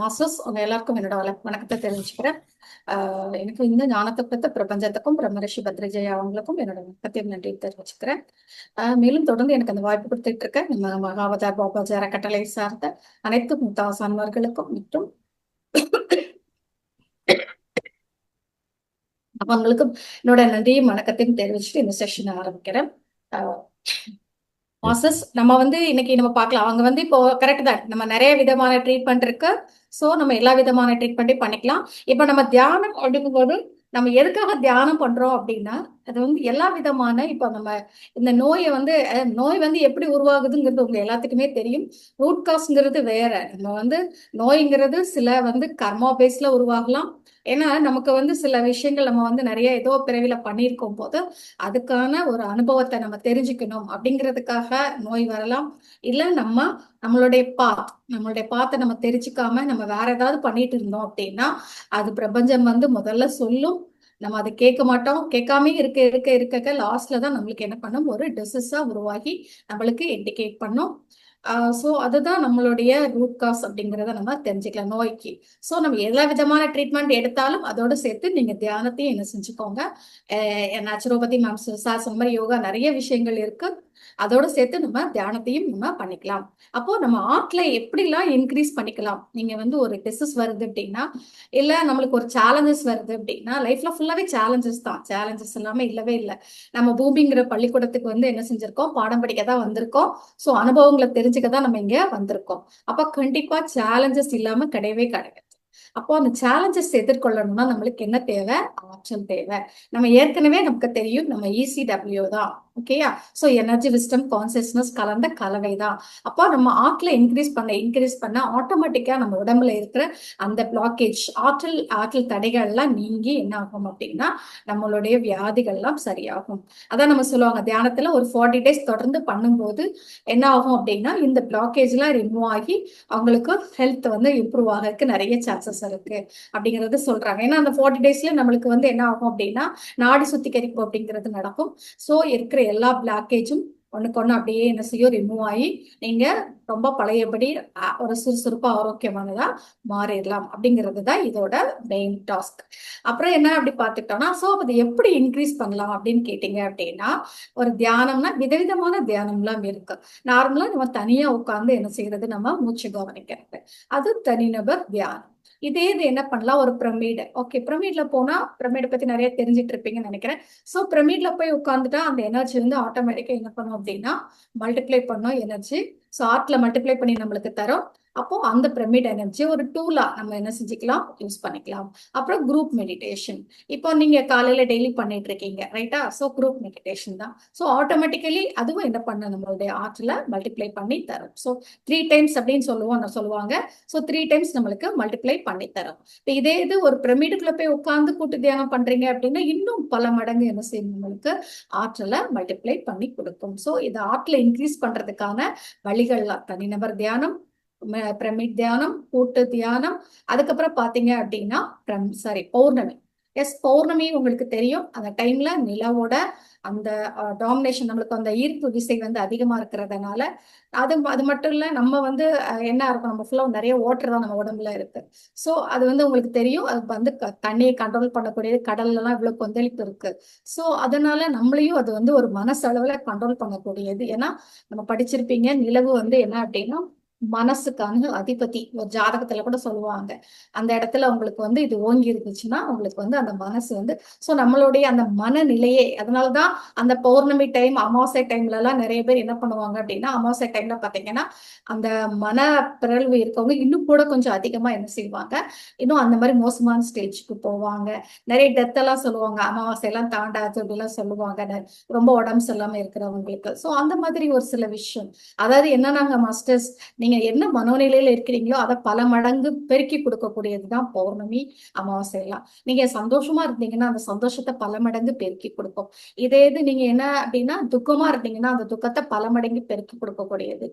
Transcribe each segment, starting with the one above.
Masters உங்க எல்லாருக்கும் என்னோட வணக்கத்தை தெரிவிச்சுக்கிறேன். எனக்கு இந்த ஞானத்தை பெற்ற பிரபஞ்சத்துக்கும் பிரம்மரிஷி பத்ரிஜயா அவங்களுக்கும் என்னோட வணக்கத்தையும் நன்றி தெரிவிச்சுக்கிறேன். மேலும் தொடர்ந்து எனக்கு அந்த வாய்ப்பு கொடுத்துட்டு இருக்கேன் நம்ம மகாவதார் பாபாஜி அறக்கட்டளை சார்ந்த அனைத்து முத்தாசான்மார்களுக்கும் மற்றும் அவங்களுக்கும் என்னோட நன்றியும் வணக்கத்தையும் தெரிவிச்சுட்டு இந்த செஷனை ஆரம்பிக்கிறேன். மாஸ்டர்ஸ் நம்ம இன்னைக்கு நம்ம பார்க்கலாம். அவங்க இப்போ கரெக்ட் தான், நம்ம நிறைய விதமான ட்ரீட்மெண்ட் இருக்கு. ஸோ நம்ம எல்லா விதமான ட்ரீட்மெண்ட்டையும் பண்ணிக்கலாம். இப்போ நம்ம தியானம் அப்படிங்கும்போது நம்ம எதுக்காக தியானம் பண்றோம் அப்படின்னா, அது எல்லா விதமான இப்போ நம்ம இந்த நோயை நோய் எப்படி உருவாகுதுங்கிறது உங்க எல்லாத்துக்குமே தெரியும். ரூட் காஸ்ங்கிறது வேற. நம்ம நோய்ங்கிறது சில கர்மா பேஸ்ல உருவாகலாம். ஏன்னா நமக்கு சில விஷயங்கள் நம்ம நிறைய ஏதோ பிறவில பண்ணியிருக்கும் போது அதுக்கான ஒரு அனுபவத்தை நம்ம தெரிஞ்சுக்கணும் அப்படிங்கிறதுக்காக நோய் வரலாம். இல்ல நம்மளுடைய பாத்தை நம்ம தெரிஞ்சுக்காம நம்ம வேற ஏதாவது பண்ணிட்டு இருந்தோம் அப்படின்னா அது பிரபஞ்சம் முதல்ல சொல்லும். நம்ம அதை கேட்க மாட்டோம். கேட்காம இருக்க இருக்க இருக்க லாஸ்ட்ல தான் நம்மளுக்கு என்ன பண்ணும், ஒரு டிசீஸா உருவாகி நம்மளுக்கு இண்டிகேட் பண்ணும். ஸோ அதுதான் நம்மளுடைய ரூட் காஸ் அப்படிங்கிறத நம்ம தெரிஞ்சுக்கலாம் நோய்க்கு. ஸோ நம்ம எல்லா விதமான ட்ரீட்மெண்ட் எடுத்தாலும் அதோட சேர்த்து நீங்க தியானத்தையும் என்ன செஞ்சுக்கோங்க. நேச்சுரோபதி மேம் சார் சொன்ன மாதிரி யோகா நிறைய விஷயங்கள் இருக்கு. அதோட சேர்த்து நம்ம தியானத்தையும் நம்ம பண்ணிக்கலாம். அப்போ நம்ம ஆர்ட்ல எப்படிலாம் இன்க்ரீஸ் பண்ணிக்கலாம். நீங்க ஒரு டிசஸ் வருது அப்படின்னா, இல்ல நம்மளுக்கு ஒரு சேலஞ்சஸ் வருது அப்படின்னா, லைஃப்ல ஃபுல்லாவே சேலஞ்சஸ் தான். சேலஞ்சஸ் எல்லாமே இல்லவே இல்லை. நம்ம பூமிங்கிற பள்ளிக்கூடத்துக்கு என்ன செஞ்சிருக்கோம், பாடம் படிக்க தான் வந்திருக்கோம். ஸோ அனுபவங்களை தெரிஞ்சுக்க தான் நம்ம இங்க வந்திருக்கோம். அப்ப கண்டிப்பா சேலஞ்சஸ் இல்லாம கிடையவே கிடையாது. அப்போ அந்த சேலஞ்சஸ் எதிர்கொள்ளணும்னா நம்மளுக்கு என்ன தேவை, ஆற்றல் தேவை. நம்ம ஏற்கனவே நமக்கு தெரியும், நம்ம ECW தான். ஓகேயா? ஸோ எனர்ஜி விஸ்டம் கான்சியஸ்னஸ் கலந்த கலவை தான். அப்போ நம்ம ஆற்றலை இன்க்ரீஸ் பண்ண ஆட்டோமேட்டிக்கா நம்ம உடம்புல இருக்கிற அந்த பிளாக்கேஜ் ஆற்றல் தடைகள்லாம் நீங்கி என்ன ஆகும் அப்படின்னா நம்மளுடைய வியாதிகள்லாம் சரியாகும். அதான் நம்ம சொல்லுவாங்க, தியானத்துல ஒரு 40 days தொடர்ந்து பண்ணும்போது என்ன ஆகும் அப்படின்னா இந்த பிளாக்கேஜ் எல்லாம் ரிமூவ் ஆகி அவங்களுக்கு ஹெல்த் இம்ப்ரூவ் ஆகிறதுக்கு நிறைய சான்சஸ் இருக்கு அப்படிங்கறது சொல்றாங்க. ஏன்னா அந்த 40 daysல நம்மளுக்கு என்ன ஆகும் அப்படின்னா நாடி சுத்திகரிப்பு அப்படிங்கிறது நடக்கும். ஸோ இருக்கிற எல்லா பிளாக்கேஜும் ஒண்ணுக்கு ஒண்ணு அப்படியே என்ன செய்யும், ரிமூவ் ஆகி நீங்க ரொம்ப பழையபடி ஒரு சுறுசுறுப்பா ஆரோக்கியமானதா மாறிடலாம் அப்படிங்கிறது தான் இதோட மெயின் டாஸ்க். அப்புறம் என்ன அப்படி பார்த்துட்டோம்னா, ஸோ அதை எப்படி இன்க்ரீஸ் பண்ணலாம் அப்படின்னு கேட்டீங்க அப்படின்னா, ஒரு தியானம்னா விதவிதமான தியானம்லாம் இருக்கு. நார்மலா நம்ம தனியா உட்கார்ந்து என்ன செய்யறது, நம்ம மூச்சு கவனிக்கிறது, அது தனிநபர் தியானம். இது என்ன பண்ணலாம், ஒரு பிரமிடு. ஓகே, பிரமிட்ல போனா பிரமிடை பத்தி நிறைய தெரிஞ்சிட்டு இருப்பீங்கன்னு நினைக்கிறேன். ஸோ பிரமிட்ல போய் உட்காந்துட்டா அந்த எனர்ஜி ஆட்டோமேட்டிக்கா என்ன பண்ணும் அப்படின்னா மல்டிப்ளை பண்ணும் எனர்ஜி. ஸோ ஆர்ட்ல மல்டிப்ளை பண்ணி நம்மளுக்கு தரும். அப்போ அந்த பிரமிட் எனர்ஜி ஒரு டூலா நம்ம என்ன செஞ்சுக்கலாம், யூஸ் பண்ணிக்கலாம். அப்புறம் குரூப் மெடிடேஷன். இப்போ நீங்க காலையில டெய்லி பண்ணிட்டு இருக்கீங்க, ரைட்டா? ஸோ குரூப் மெடிடேஷன் தான். ஸோ ஆட்டோமேட்டிக்கலி அதுவும் என்ன பண்ண நம்மளுடைய ஆற்றல மல்டிப்ளை பண்ணி தரும். ஸோ 3 times அப்படின்னு சொல்லுவாங்க. ஸோ 3 times நம்மளுக்கு மல்டிப்ளை பண்ணி தரும். இப்போ இதே இது ஒரு பிரமிடுக்குள்ள போய் உட்கார்ந்து கூட்டு தியானம் பண்றீங்க அப்படின்னா இன்னும் பல மடங்கு என்ன செய்யும், நம்மளுக்கு ஆற்றலை மல்டிப்ளை பண்ணி கொடுக்கும். ஸோ இதை ஆற்றலை இன்க்ரீஸ் பண்றதுக்கான வழிகள்லாம் தனிநபர் தியானம், பிரமிட் தியானம், கூட்டு தியானம். அதுக்கப்புறம் பாத்தீங்க அப்படின்னா பௌர்ணமி. பௌர்ணமி உங்களுக்கு தெரியும், அந்த டைம்ல நிலவோட அந்த டாமினேஷன், நம்மளுக்கு அந்த ஈர்ப்பு விசை அதிகமா இருக்கிறதுனால அது மட்டும் இல்ல, நம்ம என்ன இருக்கும், நம்ம ஃபுல்லா நிறைய வாட்டர் தான் நம்ம உடம்புல இருக்கு. ஸோ அது உங்களுக்கு தெரியும், அது தண்ணியை கண்ட்ரோல் பண்ணக்கூடியது. கடல்ல எல்லாம் இவ்வளவு கொந்தளிப்பு இருக்கு. ஸோ அதனால நம்மளையும் அது ஒரு மனசளவுல கண்ட்ரோல் பண்ணக்கூடியது. ஏன்னா நம்ம படிச்சிருப்பீங்க, நிலவு என்ன அப்படின்னா மனசுக்கான அதிபதி. ஒரு ஜாதகத்துல கூட சொல்லுவாங்க, அந்த இடத்துல உங்களுக்கு இது ஓங்கி இருந்துச்சுன்னா உங்களுக்கு அந்த மனசு சோ நம்மளுடைய அந்த மனநிலையே. அதனாலதான் அந்த பௌர்ணமி டைம், அமாவாசை டைம்ல எல்லாம் நிறைய பேர் என்ன பண்ணுவாங்க அப்படின்னா, அமாவாசை டைம்ல பாத்தீங்கன்னா அந்த மன பிறழ்வு இருக்கவங்க இன்னும் கூட கொஞ்சம் அதிகமா என்ன செய்வாங்க, இன்னும் அந்த மாதிரி மோசமான ஸ்டேஜ்க்கு போவாங்க. நிறைய டெத் எல்லாம் சொல்லுவாங்க, அமாவாசை எல்லாம் தாண்டாது அப்படிலாம் சொல்லுவாங்க, ரொம்ப உடம்பு சரியில்லாம இருக்கிறவங்களுக்கு. சோ அந்த மாதிரி ஒரு சில விஷயம். அதாவது என்னன்னாங்க மாஸ்டர்ஸ், நீங்க என்ன மனோநிலையில இருக்கிறீங்களோ அதை பல மடங்கு பெருக்கி கொடுக்கக்கூடியதுதான் பௌர்ணமி, அமாவாசை எல்லாம். நீங்க சந்தோஷமா இருந்தீங்கன்னா அந்த சந்தோஷத்தை பல மடங்கு பெருக்கி கொடுக்கும். இதே இது நீங்க என்ன அப்படின்னா துக்கமா இருந்தீங்கன்னா அந்த துக்கத்தை பல மடங்கு பெருக்கி கொடுக்கக்கூடியது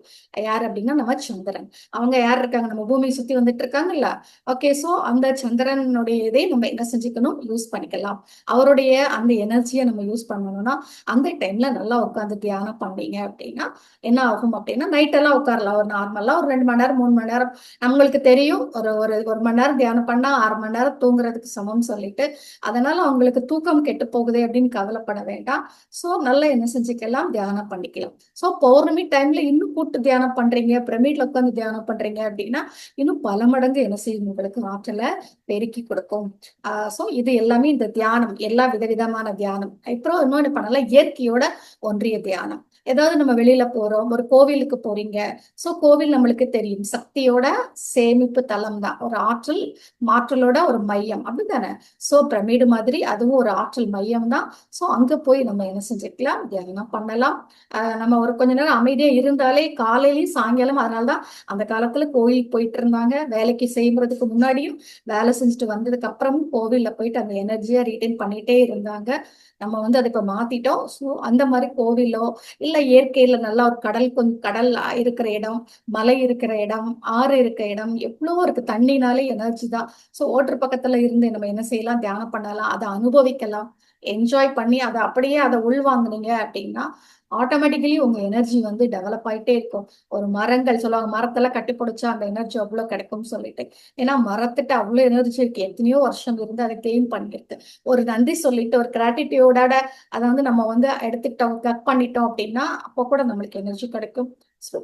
யார் அப்படின்னா நம்ம சந்திரன். அவங்க யார் இருக்காங்க, நம்ம பூமியை சுத்தி வந்துட்டு இருக்காங்கல்ல. ஓகே, சோ அந்த சந்திரனுடைய இதை நம்ம என்ன செஞ்சுக்கணும், யூஸ் பண்ணிக்கலாம். அவருடைய அந்த எனர்ஜியை நம்ம யூஸ் பண்ணணும்னா அந்த டைம்ல நல்லா உட்காந்து தியானம் பண்ணீங்க அப்படின்னா என்ன ஆகும் அப்படின்னா, நைட் எல்லாம் உட்காரலாம், ஒரு நார்மலா பண்ணலாம். ஒரு 2 மணி நேரம் 3 மணி நேரம் நம்மளுக்கு தெரியும். ஒரு ஒரு 1 மணி நேரம் தியானம் பண்ணா 1/2 மணி நேரம் தூங்குறதுக்கு சமம் சொல்லிட்டு, அதனால அவங்களுக்கு தூக்கம் கெட்டு போகுதே அப்படின்னு கவலைப்பட வேண்டாம். ஸோ நல்லா என்ன செஞ்சுக்கலாம், தியானம் பண்ணிக்கலாம். ஸோ பௌர்ணமி டைம்ல இன்னும் கூட்டு தியானம் பண்றீங்க, பிரமிட்ல உட்காந்து தியானம் பண்றீங்க அப்படின்னா இன்னும் பல மடங்கு என்ன செய்யும், உங்களுக்கு ஆற்றலை பெருக்கி கொடுக்கும். ஸோ இது எல்லாமே இந்த தியானம், எல்லா விதவிதமான தியானம். அப்புறம் இன்னொன்னு பண்ணலாம், இயற்கையோட ஒன்றிய தியானம். ஏதாவது நம்ம வெளியில போறோம், ஒரு கோவிலுக்கு போறீங்க. ஸோ கோவில் நம்மளுக்கு தெரியும், சக்தியோட சேமிப்பு தளம் தான், ஒரு ஆற்றல் மாற்றலோட ஒரு மையம் அப்படித்தானே. ஸோ பிரமிடு மாதிரி அதுவும் ஒரு ஆற்றல் மையம் தான். ஸோ அங்க போய் நம்ம என்ன செஞ்சுக்கலாம், தியானம் பண்ணலாம். நம்ம ஒரு கொஞ்ச நேரம் அமைதியா இருந்தாலே காலையிலயும் சாயங்காலம், அதனாலதான் அந்த காலத்துல கோயிலுக்கு போயிட்டு இருந்தாங்க. வேலைக்கு செய்யறதுக்கு முன்னாடியும் வேலை செஞ்சுட்டு வந்ததுக்கு அப்புறமும் கோவில்ல போயிட்டு அந்த எனர்ஜியா ரீட்டைன் பண்ணிட்டே இருந்தாங்க. நம்ம வந்து அதை இப்ப மாத்திட்டோம். ஸோ அந்த மாதிரி கோவிலோ இல்ல இயற்கையில நல்லா ஒரு கடல், கொஞ்சம் கடல் இருக்கிற இடம், மலை இருக்கிற இடம், ஆறு இருக்கிற இடம், எவ்வளவோ இருக்கு. தண்ணினாலே எனர்ஜி தான். ஸோ ஓட்டர் பக்கத்துல இருந்து நம்ம என்ன செய்யலாம், தியானம் பண்ணலாம், அதை அனுபவிக்கலாம், என்ஜாய் பண்ணி அதை அப்படியே அதை உள்வாங்குனீங்க அப்படின்னா ஆட்டோமேட்டிக்கலி உங்க எனர்ஜி வந்து டெவலப் ஆயிட்டே இருக்கும். ஒரு மரங்கள் சொல்லுவாங்க, மரத்தெல்லாம் கட்டி பிடிச்சா அந்த எனர்ஜி அவ்வளவு கிடைக்கும்னு சொல்லிட்டு. ஏன்னா மரத்துட்டு அவ்வளவு எனர்ஜி இருக்கு, எத்தனையோ வருஷம் இருந்து அதை கெயின் பண்ணிருக்கு. ஒரு நன்றி சொல்லிட்டு ஒரு கிராட்டிடியூடோட அதை வந்து நம்ம வந்து எடுத்துக்கிட்டோம், கட் பண்ணிட்டோம் அப்படின்னா அப்போ கூட நம்மளுக்கு எனர்ஜி கிடைக்கும். So,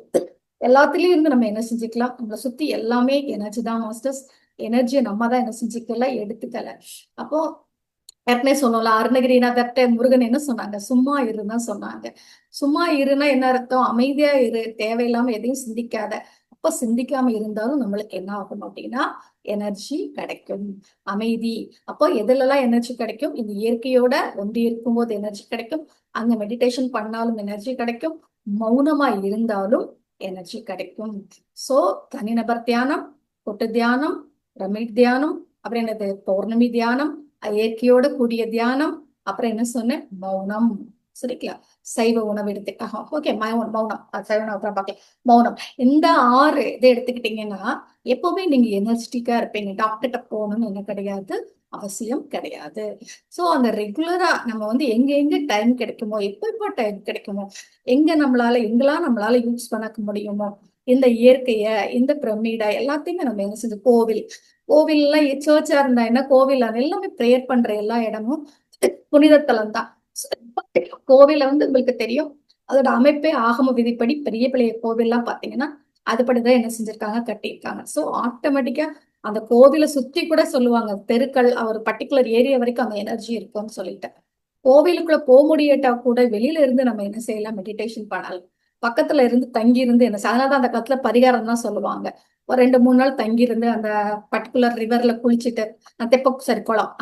எல்லாத்துலயும் இருந்து நம்ம என்ன செஞ்சுக்கலாம், நம்மளை சுத்தி எல்லாமே எனர்ஜி தான் மாஸ்டர்ஸ். எனர்ஜியை நம்ம தான் என்ன செஞ்சுக்கல, எடுத்துக்கல. அப்போ ஏற்கனவே சொன்னோம்ல, அருணகிரிநாதர்ட்ட முருகன் என்ன சொன்னாங்க, சும்மா இருன்னு சொன்னாங்க. சும்மா இருன்னா என்ன அர்த்தம், அமைதியா இரு, தேவையில்லாம எதையும் சிந்திக்காத. அப்ப சிந்திக்காம இருந்தாலும் நம்மளுக்கு என்ன ஆகும் அப்படின்னா எனர்ஜி கிடைக்கும், அமைதி. அப்போ எதுலலாம் எனர்ஜி கிடைக்கும், இந்த இயற்கையோட ஒன்றி இருக்கும்போது எனர்ஜி கிடைக்கும், அங்க மெடிடேஷன் பண்ணாலும் எனர்ஜி கிடைக்கும், மௌனமா இருந்தாலும் எனர்ஜி கிடைக்கும். சோ தனிநபர் தியானம், கூட்டு தியானம், பிரமிட் தியானம், அப்புறம் என்னது பௌர்ணமி தியானம், இயற்கையோட கூடிய தியானம், அப்புறம் என்ன சொன்னேன், மௌனம். சரிங்களா, சைவ உணவு எடுத்துக்கிட்டா ஓகே, மௌனம், சைவ உணவு அப்புறம் பார்க்கலாம். மௌனம், இந்த 6 இதை எடுத்துக்கிட்டீங்கன்னா எப்பவுமே நீங்க எனர்ஜெட்டிக்கா இருப்பீங்க. டாக்டர்கிட்ட போகணும்னு என்ன கிடையாது, அவசியம் கிடையாது. சோ அந்த ரெகுலரா நம்ம வந்து எங்க எங்க டைம் கிடைக்குமோ, எப்ப டைம் கிடைக்குமோ, எங்கெல்லாம் நம்மளால யூஸ் பண்ண முடியுமோ, இந்த இயற்கைய, இந்த பிரமிட எல்லாத்தையுமே நம்ம என்ன செஞ்சு, கோவில் எல்லாம் சர்ச்சா இருந்தா என்ன, கோவில் எல்லாமே ப்ரேயர் பண்ற எல்லா இடமும் புனிதத்தலம் தான். கோவில வந்து உங்களுக்கு தெரியும், அதோட அமைப்பே ஆகம விதிப்படி பெரிய பெரிய கோவில்லாம் பாத்தீங்கன்னா அதுபடிதான் என்ன செஞ்சிருக்காங்க, கட்டியிருக்காங்க. சோ ஆட்டோமேட்டிக்கா அந்த கோவிலை சுத்தி கூட சொல்லுவாங்க, தெருக்கள் ஒரு பர்டிகுலர் ஏரியா வரைக்கும் அந்த எனர்ஜி இருக்கும்னு சொல்லிட்டு. கோவிலுக்குள்ள போக முடியாட்டா கூட வெளியில இருந்து நம்ம என்ன செய்யலாம், மெடிடேஷன் பண்ணலாம். பக்கத்துல இருந்து தங்கி இருந்து என்ன அதனாலதான் அந்த காலத்துல பரிகாரம் தான் சொல்லுவாங்க. ஒரு 2 3 நாள் தங்கி இருந்து அந்த பர்டிகுலர் ரிவர்ல குளிச்சுட்டு, தெப்பம் சரி குளம்,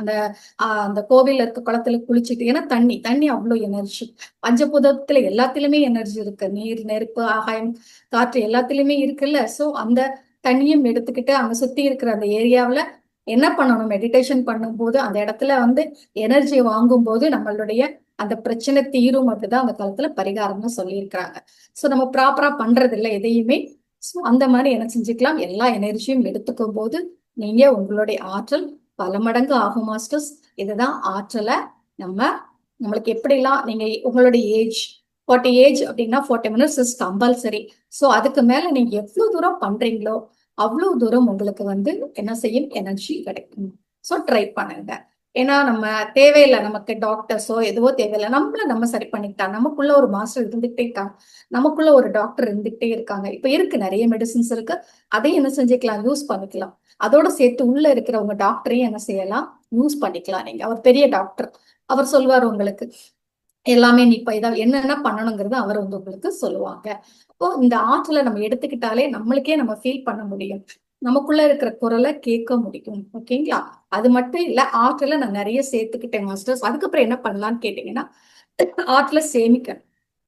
அந்த கோவில்ல இருக்க குளத்துல குளிச்சுட்டு, ஏன்னா தண்ணி தண்ணி அவ்வளவு எனர்ஜி. பஞ்சபூதத்துல எல்லாத்திலுமே எனர்ஜி இருக்கு, நீர், நெருப்பு, ஆகாயம், காற்று எல்லாத்திலுமே இருக்குல்ல. சோ அந்த தண்ணியும் எடுத்துக்கிட்டு அங்க சுத்தி இருக்கிற அந்த ஏரியாவுல என்ன பண்ணணும், மெடிடேஷன் பண்ணும்போது அந்த இடத்துல வந்து எனர்ஜி வாங்கும் போது நம்மளுடைய அந்த பிரச்சனை தீரும். அப்படிதான் அந்த காலத்துல பரிகாரம்னு சொல்லியிருக்கிறாங்க. சோ நம்ம ப்ராப்பரா பண்றது இல்லை எதையுமே. சோ அந்த மாதிரி என்ன செஞ்சுக்கலாம், எல்லா எனர்ஜியும் எடுத்துக்கும் போது நீங்க உங்களுடைய ஆற்றல் பல மடங்கு ஆகும் மாஸ்டர்ஸ். இதுதான் ஆற்றலை நம்ம நம்மளுக்கு எப்படிலாம், நீங்க உங்களுடைய ஏஜ் 40 ஏஜ் அப்படின்னா 40 மினிட்ஸ் இஸ் கம்பல்சரி. சோ அதுக்கு மேல நீங்க எவ்வளவு தூரம் பண்றீங்களோ அவ்வளவு தூரம் உங்களுக்கு வந்து என்ன செய்யும், எனர்ஜி கிடைக்கும். சோ ட்ரை பண்ணுங்க. ஏன்னா நம்ம தேவையில்லை, நமக்கு டாக்டர்ஸோ எதுவோ தேவையில்லை, நம்ம சரி பண்ணிக்கிட்டா நமக்குள்ள ஒரு மாஸ்டர் இருந்துகிட்டே இருக்காங்க, நமக்குள்ள ஒரு டாக்டர் இருந்துகிட்டே இருக்காங்க. இப்ப இருக்கு, நிறைய மெடிசின்ஸ் இருக்கு, அதையும் என்ன செஞ்சுக்கலாம், யூஸ் பண்ணிக்கலாம். அதோட சேர்த்து உள்ள இருக்கிறவங்க டாக்டரையும் என்ன செய்யலாம், யூஸ் பண்ணிக்கலாம். நீங்க அவர் பெரிய டாக்டர், அவர் சொல்வார் உங்களுக்கு எல்லாமே. நீ இப்ப இதை என்னென்ன பண்ணணுங்கிறது அவர் வந்து உங்களுக்கு சொல்லுவாங்க. அப்போ இந்த ஆற்றலை நம்ம எடுத்துக்கிட்டாலே நம்மளுக்கே நம்ம ஃபீல் பண்ண முடியும், நமக்குள்ள இருக்கிற குரலை கேட்க முடியும். ஓகேங்களா, அது மட்டும் இல்ல, ஆற்றலை நான் நிறைய சேர்த்துக்கிட்டேன் மாஸ்டர்ஸ். அதுக்கப்புறம் என்ன பண்ணலாம்னு கேட்டீங்கன்னா, ஆற்றலை சேமிக்க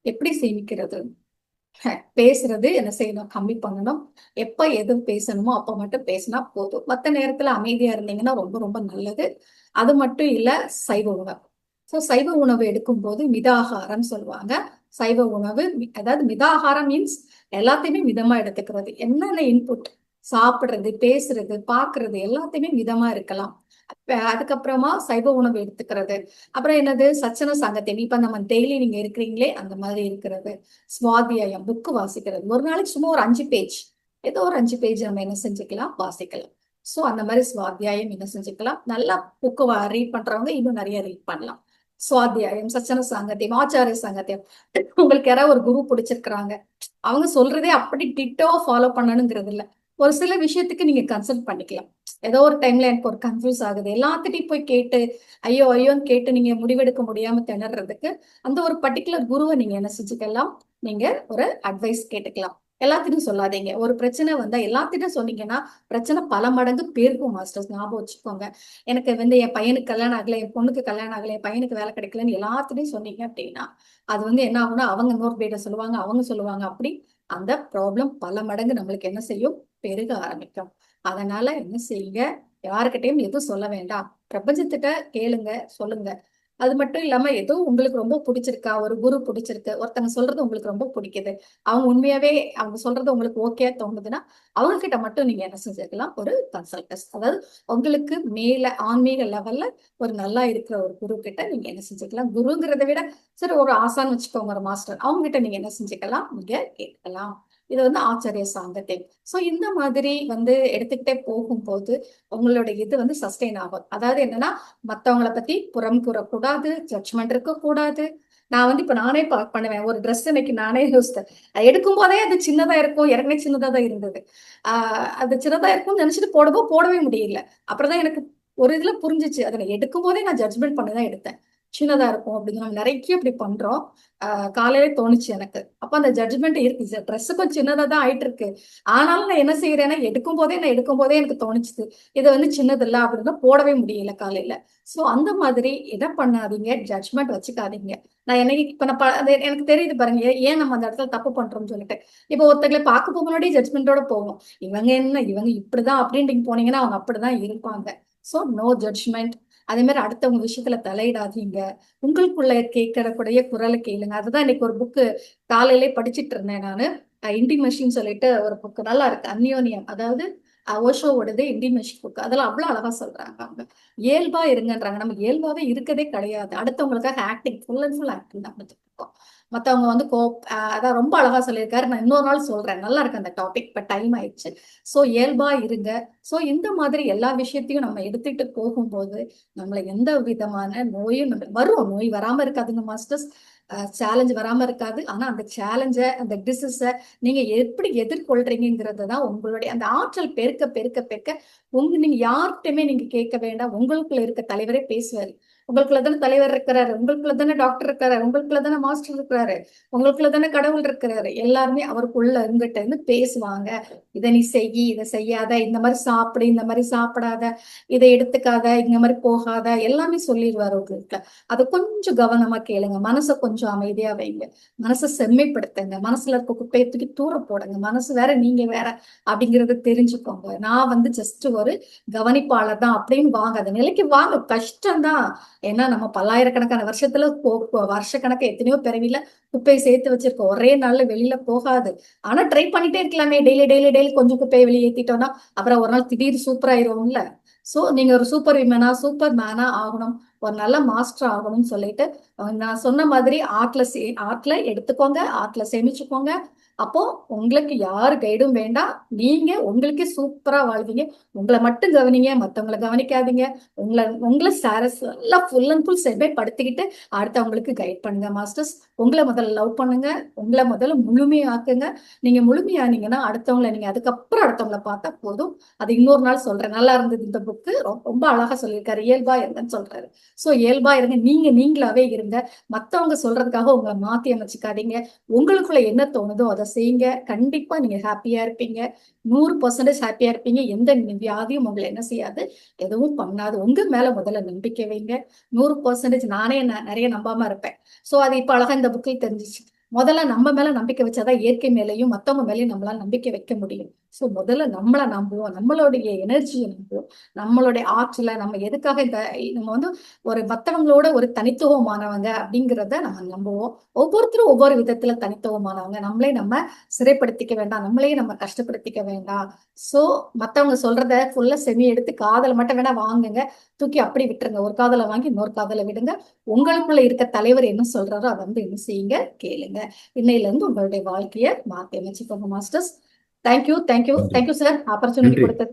எப்படி சேமிக்கிறது, பேசுறது என்ன செய்யணும், கம்மி பண்ணணும். எப்ப எது பேசணுமோ அப்ப மட்டும் பேசினா போதும். மத்த நேரத்துல அமைதியா இருந்தீங்கன்னா ரொம்ப ரொம்ப நல்லது. அது மட்டும் இல்ல, சைவ உணவு. சோ சைவ உணவு எடுக்கும் போது மிதாகாரம் சொல்லுவாங்க. சைவ உணவு அதாவது மிதாகாரம் மீன்ஸ் எல்லாத்தையுமே மிதமா எடுத்துக்கிறது. என்னென்ன இன்புட் சாப்பிடுறது, பேசுறது, பாக்குறது எல்லாத்தையுமே மிதமா இருக்கலாம். அதுக்கப்புறமா சைவ உணவு எடுத்துக்கிறது. அப்புறம் என்னது, சச்சன சங்கத்தியம், இப்ப நம்ம டெய்லி நீங்க இருக்கிறீங்களே அந்த மாதிரி இருக்கிறது. சுவாத்தியாயம், புக்கு வாசிக்கிறது, ஒரு நாளைக்கு சும்மா ஒரு 5 பேஜ் ஏதோ ஒரு 5 பேஜ் நம்ம என்ன செஞ்சுக்கலாம், வாசிக்கலாம். ஸோ அந்த மாதிரி சுவாத்தியாயம் என்ன செஞ்சுக்கலாம், நல்லா புக்கு ரீட் பண்றவங்க இன்னும் நிறைய ரீட் பண்ணலாம். சுவாத்தியாயம், சச்சன சாங்கத்தியம், ஆச்சாரிய சாங்கத்தியம். உங்களுக்கு யாராவது ஒரு குரு பிடிச்சிருக்கிறாங்க, அவங்க சொல்றதே அப்படி டிட்டோ ஃபாலோ பண்ணணுங்கிறது இல்ல. ஒரு சில விஷயத்துக்கு நீங்க கன்சல்ட் பண்ணிக்கலாம். ஏதோ ஒரு டைம்ல எனக்கு ஒரு கன்ஃபியூஸ் ஆகுது, எல்லாத்திட்டையும் போய் கேட்டு ஐயோ ஐயோன்னு கேட்டு நீங்க முடிவெடுக்க முடியாம திணறதுக்கு அந்த ஒரு பர்டிகுலர் குருவை நீங்க என்ன செஞ்சுக்கலாம், நீங்க ஒரு அட்வைஸ் கேட்டுக்கலாம். எல்லாத்திட்டும் சொல்லாதீங்க. ஒரு பிரச்சனை வந்தா எல்லாத்திட்டும் சொன்னீங்கன்னா பிரச்சனை பல மடங்கு பெருகும் மாஸ்டர்ஸ், ஞாபகம் வச்சுக்கோங்க. எனக்கு என் பையனுக்கு கல்யாணம் ஆகல, என் பொண்ணுக்கு கல்யாணம் ஆகல, என் பையனுக்கு வேலை கிடைக்கலன்னு எல்லாத்திட்டையும் சொன்னீங்க அப்படின்னா அது என்ன ஆகும்னா அவங்க இன்னொரு பேரை சொல்லுவாங்க, அவங்க சொல்லுவாங்க, அப்படி அந்த ப்ராப்ளம் பல மடங்கு நம்மளுக்கு என்ன செய்யும், பெருக ஆரம்பிக்கும். அதனால என்ன செய்யுங்க, யாருக்கிட்டையும் எதுவும் சொல்ல வேண்டாம், பிரபஞ்சத்திட்ட கேளுங்க, சொல்லுங்க. அது மட்டும் இல்லாம ஏதோ உங்களுக்கு ரொம்ப பிடிச்சிருக்கா, ஒரு குரு பிடிச்சிருக்கு, ஒருத்தங்க சொல்றது உங்களுக்கு ரொம்ப பிடிக்குது, அவங்க உண்மையாவே அவங்க சொல்றது உங்களுக்கு ஓகே தோணுதுன்னா அவங்க கிட்ட மட்டும் நீங்க என்ன செஞ்சுக்கலாம், ஒரு கன்சல்டன்ஸ், அதாவது உங்களுக்கு மேல ஆன்மீக லெவல்ல ஒரு நல்லா இருக்கிற ஒரு குரு கிட்ட நீங்க என்ன செஞ்சுக்கலாம், குருங்கிறத விட சரி ஒரு ஆசான்னு வச்சுக்கோங்க, ஒரு மாஸ்டர், அவங்க கிட்ட நீங்க என்ன செஞ்சுக்கலாம், நீங்க கேட்கலாம். இது ஆச்சாரிய சாங்கத்தியம். சோ இந்த மாதிரி எடுத்துக்கிட்டே போகும்போது உங்களோட இது சஸ்டெயின் ஆகும். அதாவது என்னன்னா, மத்தவங்கள பத்தி புறம் கூறக்கூடாது, ஜட்ஜ்மெண்ட் இருக்கக்கூடாது. நான் இப்ப நானே பண்ணுவேன். ஒரு ட்ரெஸ் இன்னைக்கு நானே யோசித்தேன். எடுக்கும் போதே அது சின்னதா இருக்கும். ஏற்கனவே சின்னதா தான் இருந்தது. அது சின்னதா இருக்கும்னு நினைச்சிட்டு போடவே முடியல. அப்புறம் தான் எனக்கு ஒரு இதுல புரிஞ்சுச்சு. அதை நான் எடுக்கும் போதே நான் ஜட்ஜ்மெண்ட் பண்ணி தான் எடுத்தேன். சின்னதா இருக்கும் அப்படின்னு நம்ம நிறைய இப்படி பண்றோம். காலையிலே தோணுச்சு எனக்கு. அப்ப அந்த ஜட்ஜ்மெண்ட் இருக்கு. ட்ரெஸ் கொஞ்சம் சின்னதா தான் ஆயிட்டு இருக்கு. ஆனாலும் நான் என்ன செய்யறேன்னா, எடுக்கும் போதே எனக்கு தோணுச்சு இது சின்னது இல்ல அப்படின்னு போடவே முடியல காலையில. சோ அந்த மாதிரி என்ன பண்ணாதீங்க, ஜட்ஜ்மெண்ட் வச்சுக்காதீங்க. நான் என்னைக்கு இப்ப நான் அது எனக்கு தெரியுது பாருங்க, ஏன் நம்ம அந்த இடத்துல தப்பு பண்றோம்னு சொல்லிட்டு. இப்ப ஒருத்தங்களை பார்க்க போகும்போதே ஜட்ஜ்மெண்டோட போவோம். இவங்க இப்படிதான் அப்படின்னு நீங்க போனீங்கன்னா அவங்க அப்படிதான் இருப்பாங்க. So no judgement. அதே மாதிரி அடுத்தவங்க விஷயத்துல தலையிடாதீங்க. உங்களுக்குள்ள கேட்கக்கூடிய குரலை கேளுங்க. அதுதான் இன்னைக்கு ஒரு புக்கு காலையிலே படிச்சிட்டு இருந்தேன் நானு. இன்டிமெஷின்னு சொல்லிட்டு ஒரு புக் நல்லா இருக்கு, அந்யோன்யம். அதாவது ஓஷோவோடது இன்டிமெஷன் புக். அதெல்லாம் அவ்வளவு அழகா சொல்றாங்க அவங்க. இயல்பா இருங்கன்றாங்க. நம்ம இயல்பாவே இருக்கதே கிடையாது. அடுத்தவங்களுக்காக acting, full and full acting தான் பண்ணிட்டு இருக்கோம். மத்தவங்க அதான் ரொம்ப அழகா சொல்லியிருக்காரு. நான் இன்னொரு நாள் சொல்றேன். நல்லா இருக்கு அந்த டாபிக். இப்ப டைம் ஆயிடுச்சு. சோ இயல்பா இருங்க. சோ இந்த மாதிரி எல்லா விஷயத்தையும் நம்ம எடுத்துட்டு போகும்போது நம்மள எந்த விதமான நோயும் வரும். நோய் வராம இருக்காதுங்க மாஸ்டர்ஸ். சேலஞ்ச் வராம இருக்காது. ஆனா அந்த சேலஞ்ச, அந்த டிசீஸ நீங்க எப்படி எதிர்கொள்றீங்கிறது தான் உங்களுடைய அந்த ஆற்றல் பெருக்க பெருக்க பெருக்க நீங்க யார்கிட்டயுமே நீங்க கேட்க வேண்டாம். உங்களுக்குள்ள இருக்க தலைவரே பேசுவாரு. உங்களுக்குள்ள தானே தலைவர் இருக்கிறாரு, உங்களுக்குள்ள தானே டாக்டர் இருக்கிறாரு, உங்களுக்குள்ள தானே மாஸ்டர் இருக்கிறாரு, உங்களுக்குள்ள தானே கடவுள் இருக்கிறாரு. எல்லாருமே அவருக்குள்ள இருந்துட்டு இருந்து பேசுவாங்க. இதை நீ செய்யி, இதை செய்யாத, இந்த மாதிரி சாப்பிடு, இந்த மாதிரி சாப்பிடாத, இதை எடுத்துக்காத, இந்த மாதிரி போகாத, எல்லாமே சொல்லிடுவாரு உங்களுக்கு. அதை கொஞ்சம் கவனமா கேளுங்க. மனசை கொஞ்சம் அமைதியா வைங்க. மனசை செம்மைப்படுத்துங்க. மனசுல இருக்க குப்பையை தூக்கி தூர போடுங்க. மனசு வேற, நீங்க வேற அப்படிங்கறத தெரிஞ்சுக்கோங்க. நான் ஜஸ்ட் ஒரு கவனிப்பாளர் தான் அப்படின்னு வாங்க. அந்த நிலைக்கு வாங்க. கஷ்டம்தான். ஏன்னா நம்ம பல்லாயிரக்கணக்கான வருஷத்துல வருஷக்கணக்கு எத்தனையோ பிறவில குப்பையை சேர்த்து வச்சிருக்கோம். ஒரே நாள்ல வெளியில போகாது. ஆனா ட்ரை பண்ணிட்டே இருக்கலாமே. டெய்லி டெய்லி டெய்லி கொஞ்சம் குப்பையை வெளியே ஏத்திட்டோம்னா அப்புறம் ஒரு நாள் திடீர் சூப்பர் ஆயிரும்ல. சோ நீங்க ஒரு சூப்பர் விமனா, சூப்பர் மேனா ஆகணும், ஒரு நல்ல மாஸ்டர் ஆகணும்னு சொல்லிட்டு நான் சொன்ன மாதிரி ஆர்ட்ல எடுத்துக்கோங்க, ஆர்ட்ல சேமிச்சுக்கோங்க. அப்போ உங்களுக்கு யாரு கைடும் வேண்டாம். நீங்க உங்களுக்கே சூப்பரா வாழ்வீங்க. உங்களை மட்டும் கவனிங்க, மத்தவங்களை கவனிக்காதீங்க. உங்களை எல்லாம் ஃபுல் அண்ட் ஃபுல் செம்மைப்படுத்திக்கிட்டு அடுத்தவங்களுக்கு கைட் பண்ணுங்க மாஸ்டர்ஸ். உங்களை முதல்ல லவ் பண்ணுங்க. உங்களை முதல்ல முழுமையாக்குங்க. நீங்க முழுமையானீங்கன்னா அடுத்தவங்களை நீங்க அதுக்கப்புறம் அடுத்தவங்களை பார்த்தா போதும். அது இன்னொரு நாள் சொல்றேன். நல்லா இருந்தது இந்த புக்கு. ரொம்ப அழகா சொல்லியிருக்காரு. இயல்பா இருங்கன்னு சொல்றாரு. சோ இயல்பா இருங்க. நீங்களாவே இருங்க. மத்தவங்க சொல்றதுக்காக உங்களை மாத்தி அமைச்சுக்காதீங்க. உங்களுக்குள்ள என்ன தோணுதோ அதை செய்யுங்க. கண்டிப்பா நீங்க ஹாப்பியா இருப்பீங்க. 100% ஹாப்பியா இருப்பீங்க. எந்த வியாதியும் உங்களை என்ன செய்யாது, எதுவும் பண்ணாது. உங்க மேல முதல்ல நம்பிக்கை வைங்க. 100% நானே நிறைய நம்பாம இருப்பேன். சோ அது இப்ப அழகா இந்த புக்கில் தெரிஞ்சிச்சு. முதல்ல நம்ம மேல நம்பிக்கை வச்சாதான் இயற்கை மேலையும் மத்தவங்க மேலேயும் நம்மளால நம்பிக்கை வைக்க முடியும். சோ முதல்ல நம்மளை நம்புவோம், நம்மளுடைய எனர்ஜியை நம்புவோம், நம்மளுடைய ஆற்றலை. நம்ம எதுக்காக நம்ம ஒரு மத்தவங்களோட ஒரு தனித்துவமானவங்க அப்படிங்கிறத நம்ம நம்புவோம். ஒவ்வொருத்தரும் ஒவ்வொரு விதத்துல தனித்துவமானவங்க. நம்ம சிறைப்படுத்திக்க வேண்டாம், நம்மளையும் நம்ம கஷ்டப்படுத்திக்க வேண்டாம். சோ மத்தவங்க சொல்றத ஃபுல்லா செமி எடுத்து காதல மட்டும் வேணா வாங்குங்க, தூக்கி அப்படி விட்டுருங்க. ஒரு காதல வாங்கி இன்னொரு காதல விடுங்க. உங்களுக்குள்ள இருக்க தலைவர் என்ன சொல்றாரோ அதை என்ன செய்யுங்க, கேளுங்க. இன்னையில இருந்து உங்களுடைய வாழ்க்கைய மாத்தி அமைச்சுக்கோங்க மாஸ்டர்ஸ். தேங்க்யூ தேங்க்யூ நன்றி. தேங்க்யூ சார், ஆப்பர்ச்சுனிட்டி நன்றி. கொடுத்தது.